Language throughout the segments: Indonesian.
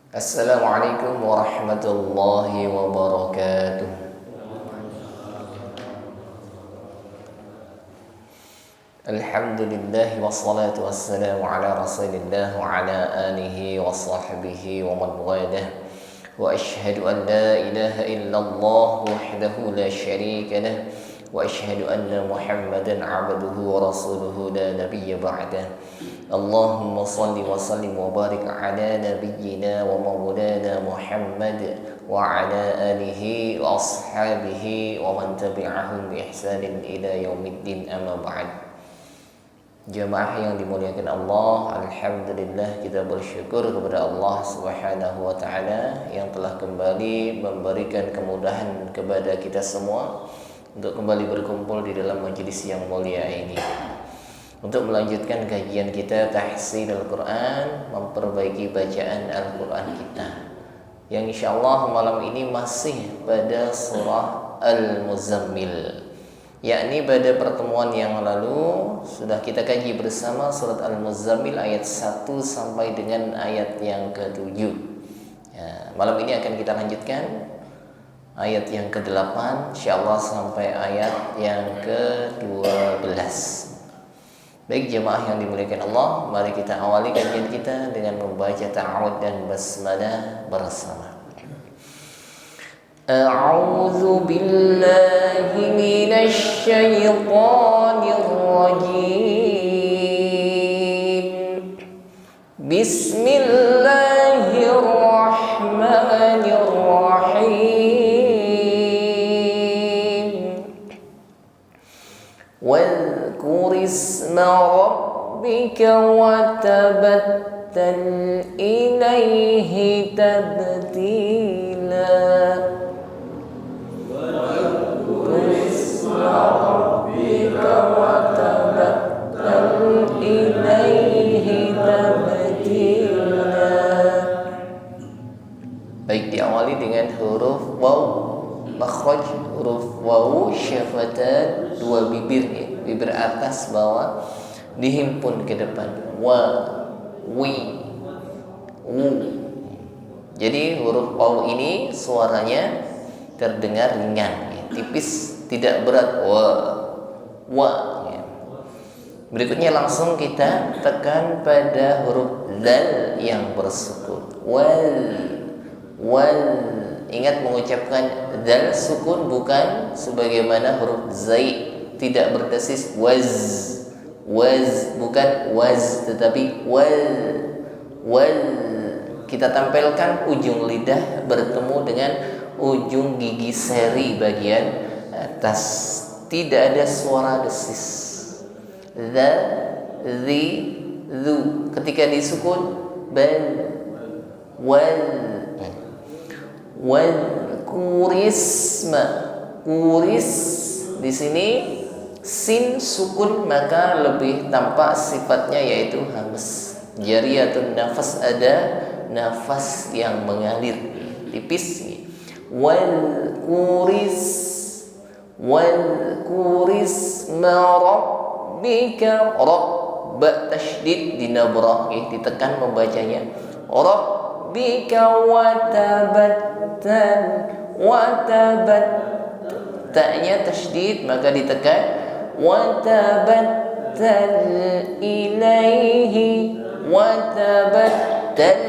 Assalamualaikum warahmatullahi wabarakatuh. Alhamdulillah wassalatu wassalamu ala rasulillah wa ala alihi wa sahbihi wa man walah. Wa ashhadu an la ilaha illallah wahdahu la syarika lah wa ashhadu anna Muhammadan abduhu wa rasuluhu la nabiyya ba'dah. Allahumma salli wa sallim wa barik ala nabiyyina wa maulana Muhammad wa ala alihi wa ashabihi wa man tabi'ahum bi ihsanin ila yaumiddin, amma ba'd. Jemaah yang dimuliakan Allah, alhamdulillah kita bersyukur kepada Allah Subhanahu wa taala yang telah kembali memberikan kemudahan kepada kita semua untuk kembali berkumpul di dalam majelis yang mulia ini untuk melanjutkan kajian kita tahsin Al-Quran, memperbaiki bacaan Al-Quran kita yang insyaallah malam ini masih pada surah Al-Muzammil, yakni pada pertemuan yang lalu sudah kita kaji bersama surat Al-Muzammil ayat 1 sampai dengan ayat yang ke-7 ya, malam ini akan kita lanjutkan ayat yang ke-8 insyaallah sampai ayat yang ke-12. Baik jemaah yang dimuliakan Allah, mari kita awali kajian kita dengan membaca ta'awudz dan basmalah bersama. A'udzu billahi minasy syaithanir rajim. Bismillahirrahmanirrahim. Wadhkur isma rabbika wa tabattal ilaihi tabtila. Baik, diawali dengan huruf waw, makhraj huruf waw syafatan, dua bibir ya, bibir atas bawah dihimpun ke depan, wa, wi, wu. Jadi huruf waw ini suaranya terdengar ringan ya, tipis, tidak berat, wa ya. Berikutnya langsung kita tekan pada huruf zal yang bersukun, wal. Ingat mengucapkan zal sukun bukan sebagaimana huruf zai, tidak berdesis waz, bukan waz tetapi wal. Kita tampilkan ujung lidah bertemu dengan ujung gigi seri bagian atas, tidak ada suara desis. Za, zi, zu. Ketika disukun bal, wal kurisma, kuris di sini sin sukun maka lebih tampak sifatnya yaitu hamz, jariyatun nafas, ada nafas yang mengalir tipis. Wal kuris ma rabbika, rabb tasydid di nabrah ditekan membacanya, rabbika wa tabat, ta'nya tasydid maka ditekan, wa tabattal ilaihi, wa tabattal.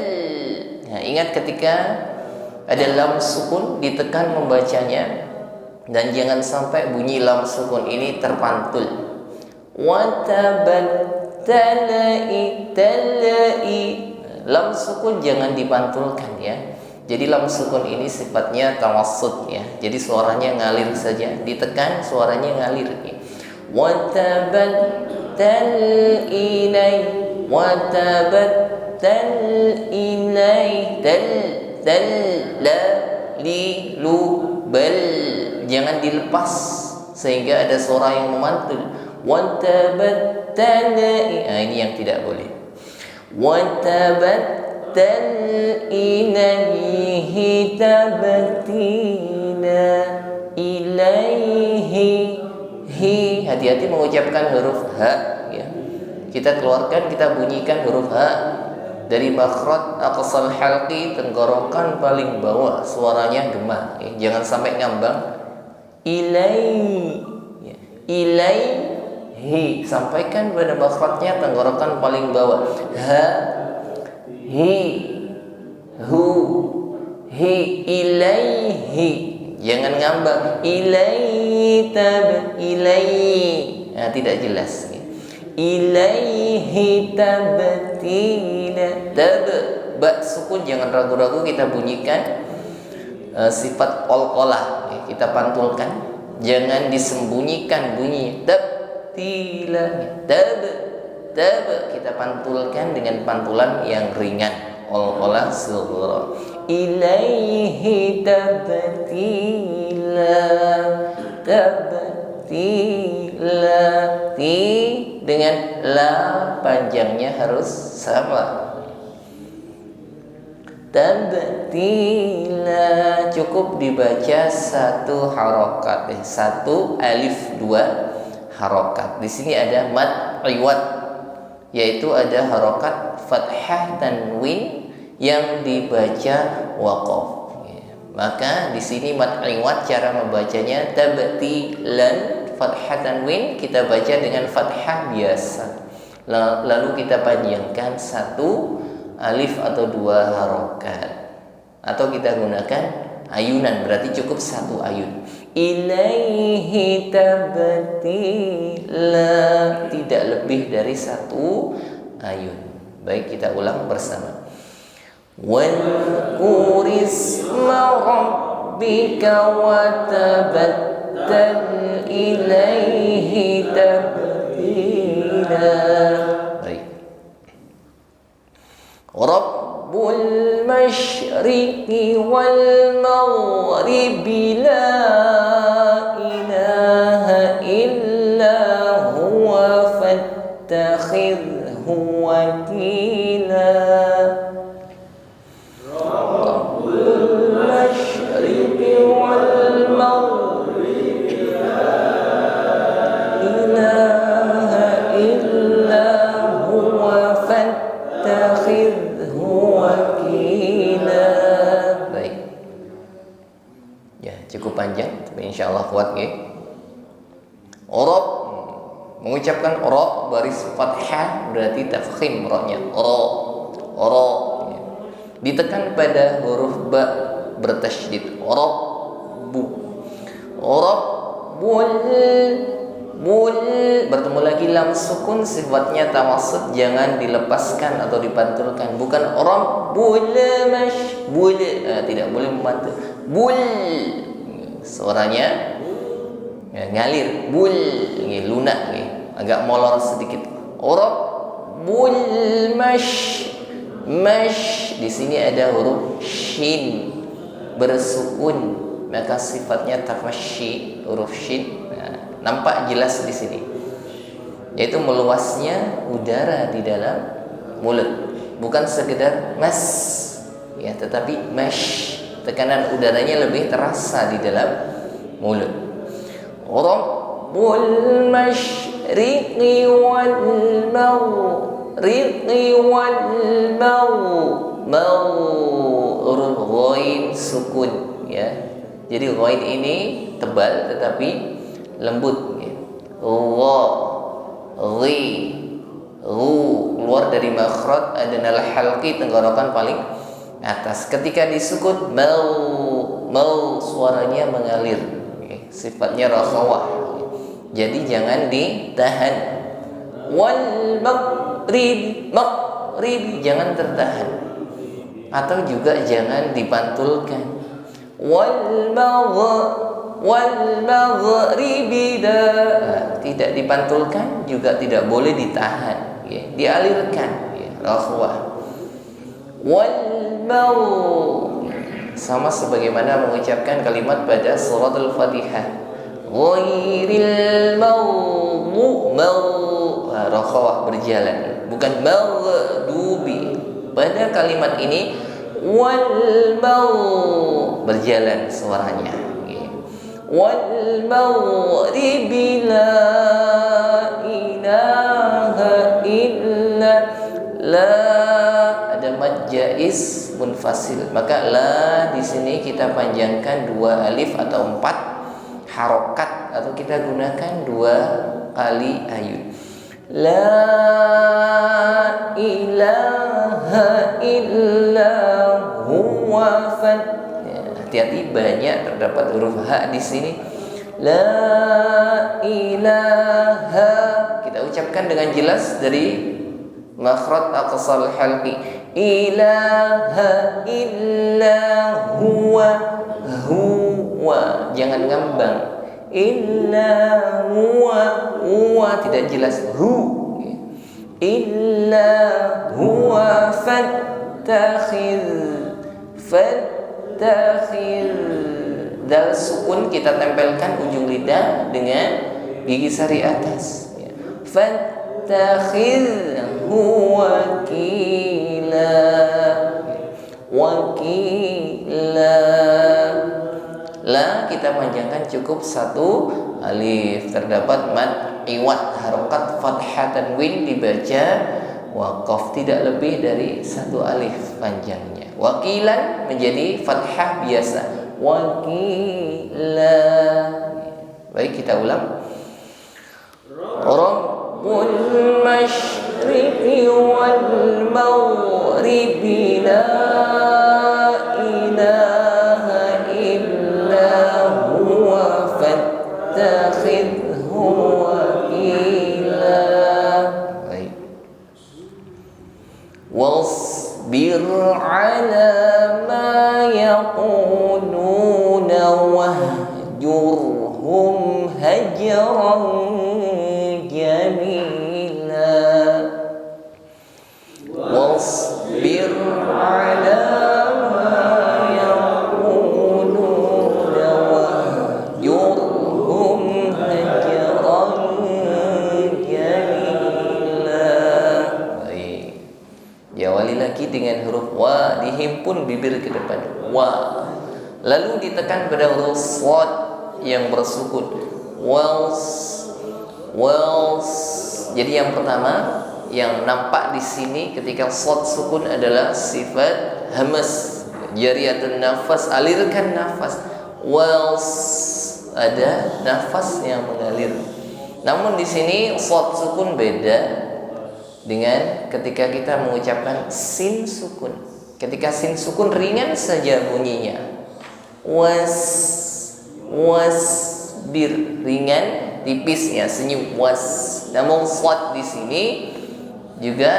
Nah, ingat ketika ada lam sukun ditekan membacanya dan jangan sampai bunyi lam sukun ini terpantul. Wa tabattal lam sukun jangan dipantulkan ya. Jadi lam sukun ini sifatnya tawassut ya. Jadi suaranya ngalir saja, ditekan suaranya ngalir ya. Wa tabattal ilai, wa tabattal ilai, tal la li lu bal, jangan dilepas sehingga ada suara yang memantul. Wa tabattal, ini yang tidak boleh. Wa tabattal ilaihi tabtila, ilaihi, hi, hati-hati mengucapkan huruf ha ya. Kita keluarkan, kita bunyikan huruf ha. dari makhraj aqsal halqi, tenggorokan paling bawah, suaranya gema, jangan sampai ngambang. Ilaihi, sampaikan pada makhrajnya tenggorokan paling bawah. Ha, hi, hu, hi, ilaihi, jangan ngambang. Ilaihi ilaihi, tidak jelas. Ilaihi tabtila, ba sukun, jangan ragu-ragu kita bunyikan. Sifat qalqalah kita pantulkan, jangan disembunyikan bunyi. Tabtila, tab kita pantulkan dengan pantulan yang ringan, qalqalah sughra. Ilaihi tabtila, tabtila, ti dengan la panjangnya harus sama. Tabtila, cukup dibaca satu harokat, satu alif dua harokat. Di sini ada mad iwad, yaitu ada harokat fathah tanwin yang dibaca waqaf. Maka di sini mad iwad cara membacanya tabtilan, fathah tanwin kita baca dengan fathah biasa. Lalu kita panjangkan satu alif atau dua harokat, atau kita gunakan ayunan, berarti cukup satu ayun. Ilaihi tabtila, tidak lebih dari satu ayun. Baik, kita ulang bersama. Wadhkur isma rabbika wa tabattal ilaihi tabtila. Rabbul masyriqi wal maghribi la ilaha illa huwa fattakhidhu wakila. Rabbul masyriqi wal maghribi la ilaha illa huwa fattakhidhu wakila. Baik. Ya, cukup panjang, tapi insyaallah kuat ya. Ra, mengucapkan ra baris fathah berarti tafkhim ra-nya. Ra. Ya. Ditekan pada huruf ba bertasydid. Rabbu. Rabbul, bertemu lagi lam sukun, sifatnya tawassut, jangan dilepaskan atau dipantulkan. Bukan rabbul mashbul, tidak boleh membantu. Bul, suaranya ngalir. Bul, lunak, agak molor sedikit. Rabbul mash, di sini ada huruf shin bersukun, maka sifatnya tafasyi, huruf shin. Nampak jelas di sini, yaitu meluasnya udara di dalam mulut, bukan sekedar mas, ya, tetapi mash, tekanan udaranya lebih terasa di dalam mulut. Rabbul masyriqi wal maghribi wal huruf ghain sukun, ya. Jadi ghain ini tebal tetapi lembut, ya. Keluar dari makhraj adnal halqi, tenggorokan paling atas. Ketika disukun mau suaranya mengalir, ya. Sifatnya rakhawah, ya. Jadi jangan ditahan. Wal maghrib, jangan tertahan, atau juga jangan dipantulkan. Wal maghribi, tidak dipantulkan juga tidak boleh ditahan, ya. Dialirkan, ya. Rakhwah. Wal sama sebagaimana mengucapkan kalimat pada surat Al-Fatihah. Ghairil rakhwah berjalan, bukan maghdubi. Pada kalimat ini wal berjalan suaranya. Wal maghribi la ilaha illa, la ada hadis munfasil. Maka la di sini kita panjangkan 2 alif atau 4 harokat, atau kita gunakan 2 kali ayun. La ilaha illa huwa fat. Hati-hati, banyak terdapat huruf ha di sini. La ilaha, kita ucapkan dengan jelas dari makhraj aqsal halqi. Ilaha illa huwa, huwa jangan ngambang. Illa huwa tidak jelas, hu. Illa huwa fattakhidh, dal sukun kita tempelkan ujung lidah dengan gigi sari atas. Fattakhidhu wakila, wakila. La kita panjangkan cukup 1 alif. Terdapat mad iwad, harokat fathah tanwin dibaca waqaf, tidak lebih dari 1 alif panjangnya. Wakilan menjadi fathah biasa. Wakila. Baik, kita ulang. Rabbul masyriqi wal maghribi la ilaha illa huwa fattakhidhu wakila. Baik. Wasbir ala ma yaquluna wahjurhum hajran jamila. Wasbir ala ma yaquluna wahjurhum hajran jamila. Baik. Diawali lagi dengan huruf wa, dihimpun bibir ke depan, wa. Lalu ditekan pada huruf shad yang bersukun, wals, wals. Jadi yang pertama yang nampak di sini ketika shad sukun adalah sifat hamas, jariyatun nafas, alirkan nafas. Wals, ada nafas yang mengalir. Namun di sini shad sukun beda dengan ketika kita mengucapkan sin sukun. Ketika sin sukun ringan saja bunyinya. Wasbir, ringan, tipisnya senyum, was. Namun shad di sini juga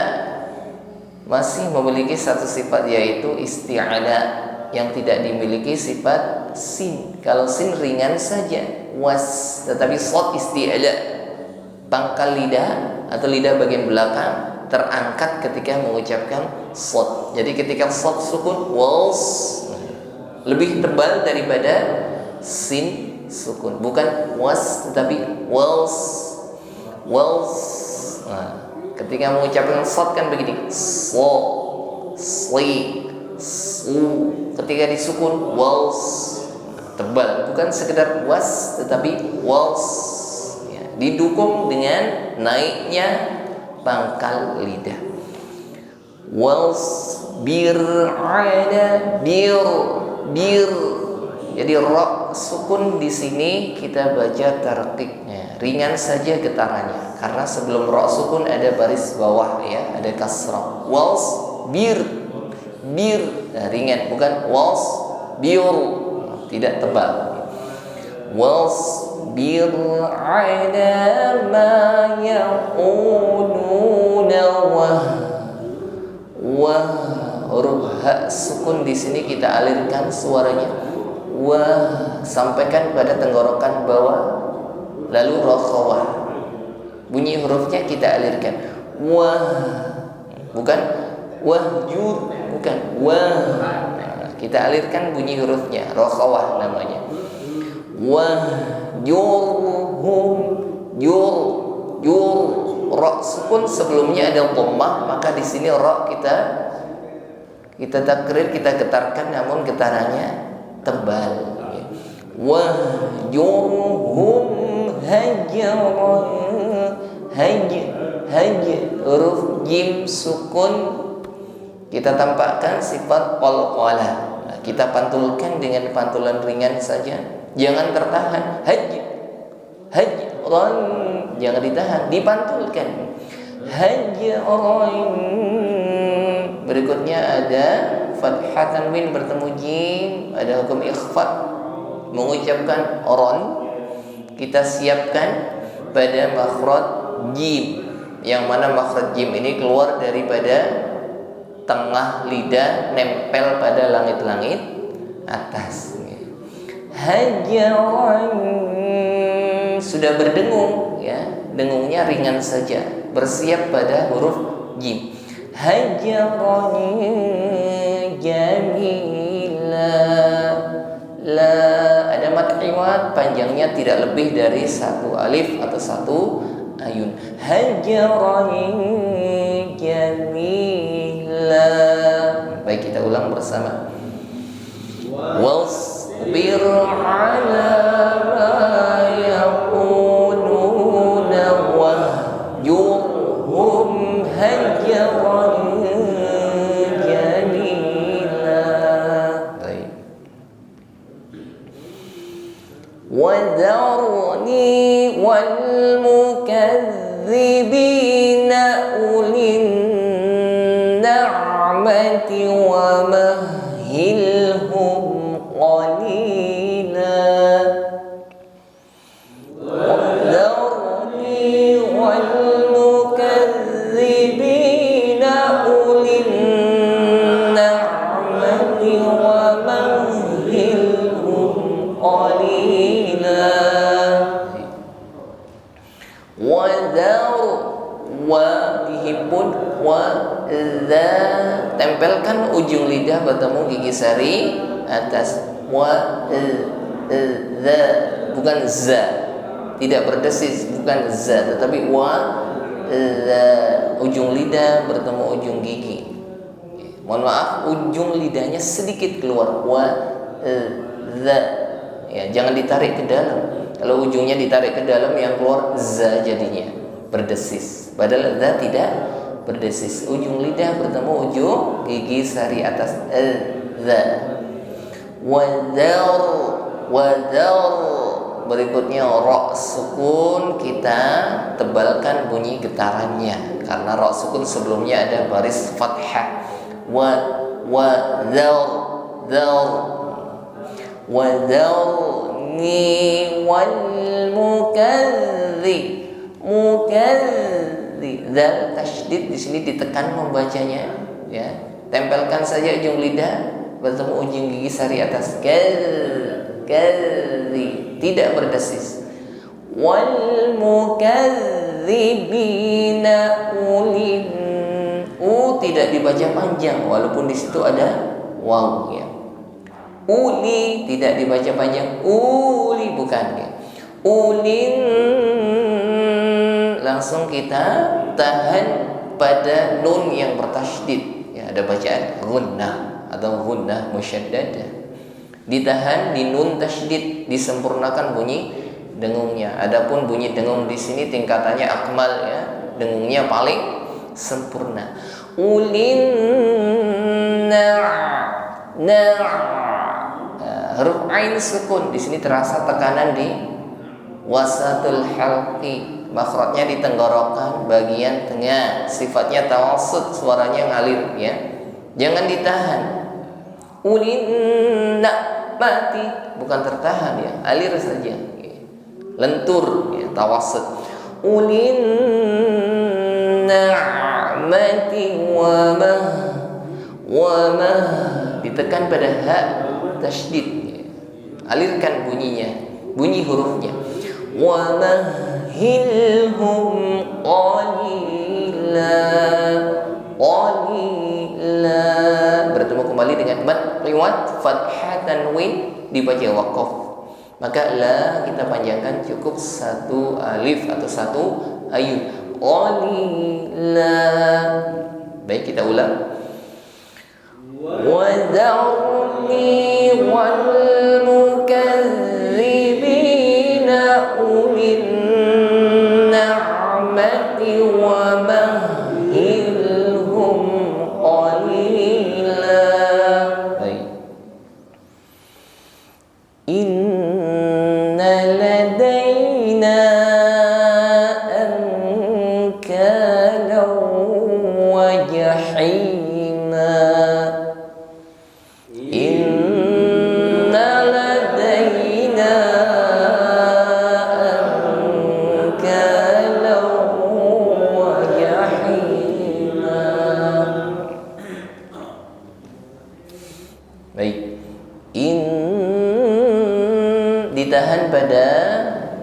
masih memiliki satu sifat, yaitu isti'ala, yang tidak dimiliki sifat sin. Kalau sin ringan saja, was, tetapi shad isti'ala, pangkal lidah atau lidah bagian belakang terangkat ketika mengucapkan shad. Jadi ketika shad sukun, was, lebih tebal daripada sin sukun. Bukan was tetapi wals, wals. Nah, ketika mengucapkan shad kan begini, so, sli, su. Ketika disukun, wals, tebal. Bukan sekedar was tetapi wals, ya, didukung dengan naiknya pangkal lidah. Wals bir ada bir, bir. Jadi ra sukun di sini kita baca tarqiqnya, ringan saja getarannya, karena sebelum ra sukun ada baris bawah, ya, ada kasrah. Wals bir, bir, nah, ringan, bukan wals bir, tidak tebal. Wals bir ala ma yaquluna wah, huruf ha sukun di sini kita alirkan suaranya, wah, sampaikan pada tenggorokan bawah, lalu rokhawah, bunyi hurufnya kita alirkan, wah, bukan wahjur, bukan wah, nah, kita alirkan bunyi hurufnya, rokhawah namanya. Wahjurhum, jur, jur, ra sukun sebelumnya ada dhammah, maka di sini ra kita takrir, kita getarkan, namun getarannya tebal. Wahjurhum hajran, haj, haj, huruf jim sukun kita tampakkan sifat qalqalah. Nah, kita pantulkan dengan pantulan ringan saja. Jangan tertahan. Hajran, jangan ditahan, dipantulkan. Hajran. Berikutnya ada fathah tanwin bertemu jim, ada hukum ikhfa. Mengucapkan ron, kita siapkan pada makhraj jim, yang mana makhraj jim ini keluar daripada tengah lidah, nempel pada langit-langit atas. Hajaran, sudah berdengung, ya, dengungnya ringan saja, bersiap pada huruf jim. Hajaran jamila, la, ada mad iwad, panjangnya tidak lebih dari 1 alif atau 1 ayun. Hajaran jamila. Baik, kita ulang bersama. Wasbir ala ma yaquluna wahjurhum hajran jamila. Baik. Wadharni wal mukazzibina ulin na'mati wa mahilhum qalila. Wadharni wal mukazzibina ulin na'mati wa mahilhum qalila. Wadhar, wa dihipun, wa dha, tempelkan ujung lidah bertemu gigi sari atas. Wa dha, bukan za, tidak berdesis, bukan za, tetapi wa dha, ujung lidah bertemu ujung gigi. Mohon maaf, ujung lidahnya sedikit keluar. Wa dha, ya, jangan ditarik ke dalam. Kalau ujungnya ditarik ke dalam, yang keluar za jadinya, berdesis. Padahal za tidak berdesis. Ujung lidah bertemu ujung gigi sari atas. Za. Wadhar, wadhar. Berikutnya ra sukun, kita tebalkan bunyi getarannya, karena ra sukun sebelumnya ada baris fathah. Wadhar, dhar. Wadharni wal mukadzib, dzal tasydid di sini ditekan membacanya, ya. Tempelkan saja ujung lidah bertemu ujung gigi sari atas. Kadzi, tidak berdesis. Wal mukadzibina ulin, tidak dibaca panjang walaupun di situ ada waw, ya. Uli tidak dibaca panjang, uli bukan, ya. Ulin langsung kita tahan pada nun yang bertasydid, ya, ada bacaan gunnah atau gunnah musyaddadah, ditahan di nun tasydid, disempurnakan bunyi dengungnya. Adapun bunyi dengung di sini tingkatannya akmal, ya, dengungnya paling sempurna. Ulin huruf ain sukun di sini terasa tekanan di wasatul halqi, makhrajnya di tenggorokan bagian tengah, sifatnya tawassut, suaranya ngalir, ya, jangan ditahan. Ulinna mati, bukan tertahan, ya, alir saja, lentur, ya, tawassut. Ulinna mati wa ma, ditekan pada ha tasydid, ya. Alirkan bunyinya, bunyi hurufnya. Wa mahilhum qalila, qalila, bertemu kembali dengan mad liwat fathah tanwin, dibaca waqaf. Maka la kita panjangkan cukup 1 alif atau 1 ayun. Qalila. Baik, kita ulang. وذرني والمكذبين أولي النعمة ومهلهم قليلا. أنكالا وجحيما إن لدينا أنكالا وجحيما. Baik, ditahan pada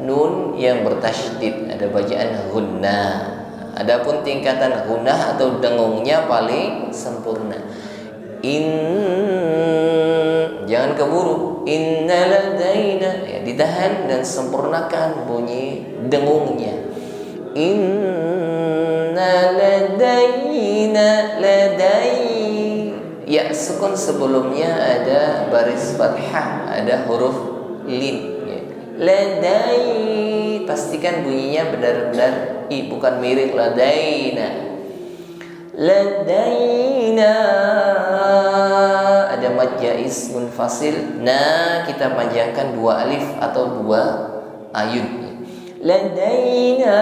nun yang bertasydid, ada bacaan gunnah. Adapun tingkatan gunnah atau dengungnya paling sempurna. Jangan keburu. Inna ladaina, ya, ditahan dan sempurnakan bunyi dengungnya. Inna ladaina, ya sukun sebelumnya ada baris fathah, ada huruf lin. Ladai, pastikan bunyinya benar-benar i, bukan mirip ladaina. Ladaina ada mad jaiz munfasil. Nah, kita panjangkan 2 alif atau 2 ayun. Ladaina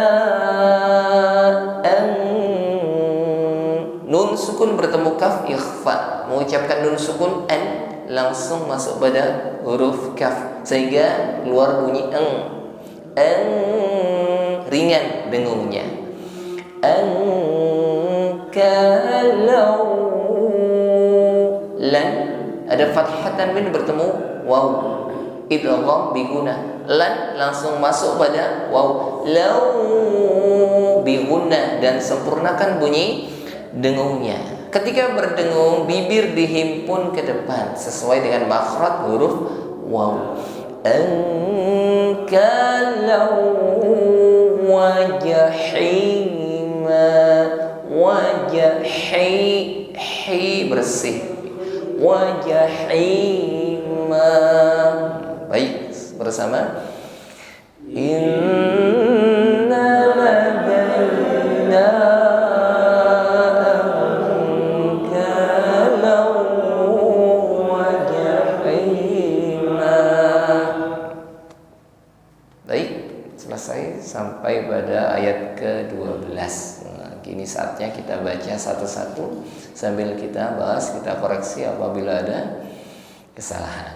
nun sukun bertemu kaf ikhfa. Mengucapkan nun sukun an langsung masuk pada huruf kaf sehingga keluar bunyi ringan dengungnya. Kalau lan ada fathatan min bertemu waw idgham bi gunnah, lan langsung masuk pada waw. Lau bi gunnah dan sempurnakan bunyi dengungnya. Ketika berdengung, bibir dihimpun ke depan sesuai dengan makhraj huruf waw. Ankalau wajahima, wajahi bersih, wajahima. Baik, bersama. Inna ladaina selesai sampai pada ayat ke-12. Nah, kini saatnya kita baca satu-satu sambil kita bahas, kita koreksi apabila ada kesalahan.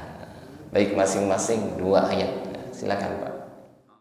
Baik, masing-masing 2 ayat. Silakan Pak.